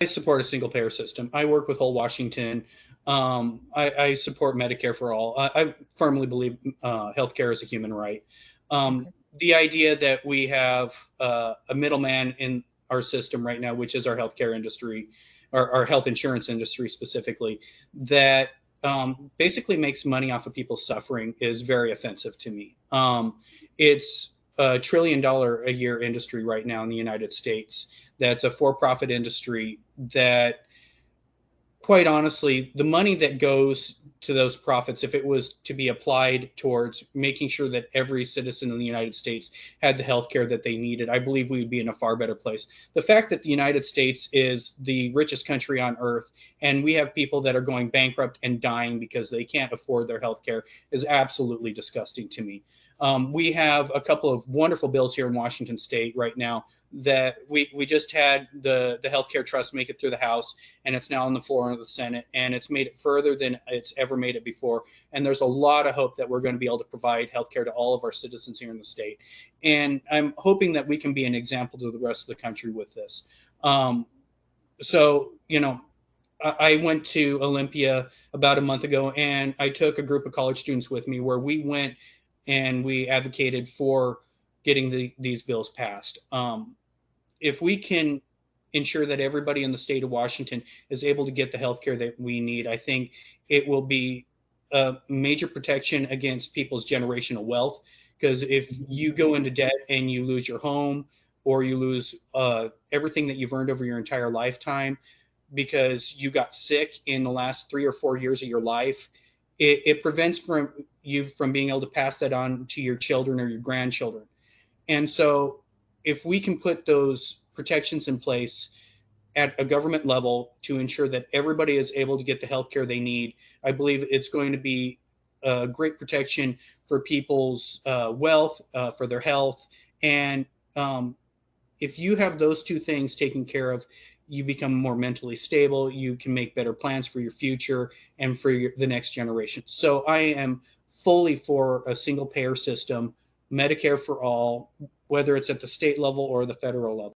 I support a single payer system. I work with Whole Washington. I support Medicare for all. I firmly believe healthcare is a human right. Okay. The idea that we have a middleman in our system right now, which is our healthcare industry, our health insurance industry specifically, that basically makes money off of people's suffering is very offensive to me. It's a $1 trillion a year industry right now in the United States. That's a for-profit industry that, quite honestly, the money that goes to those profits, if it was to be applied towards making sure that every citizen in the United States had the health care that they needed, I believe we would be in a far better place. The fact that the United States is the richest country on earth and we have people that are going bankrupt and dying because they can't afford their health care is absolutely disgusting to me. We have a couple of wonderful bills here in Washington State right now that we just had the healthcare trust make it through the House, and it's now on the floor of the Senate, and it's made it further than it's ever made it before. And there's a lot of hope that we're going to be able to provide healthcare to all of our citizens here in the state. And I'm hoping that we can be an example to the rest of the country with this. Um, so, I went to Olympia about a month ago, and I took a group of college students with me where we went and we advocated for getting these bills passed. If we can ensure that everybody in the state of Washington is able to get the health care that we need, I think it will be a major protection against people's generational wealth. Because if you go into debt and you lose your home or you lose everything that you've earned over your entire lifetime because you got sick in the last 3 or 4 years of your life, it prevents you from being able to pass that on to your children or your grandchildren. And so, if we can put those protections in place at a government level to ensure that everybody is able to get the health care they need, I believe it's going to be a great protection for people's wealth, for their health. And if you have those two things taken care of, you become more mentally stable. You can make better plans for your future and for the next generation. So I am fully for a single payer system, Medicare for all, whether it's at the state level or the federal level.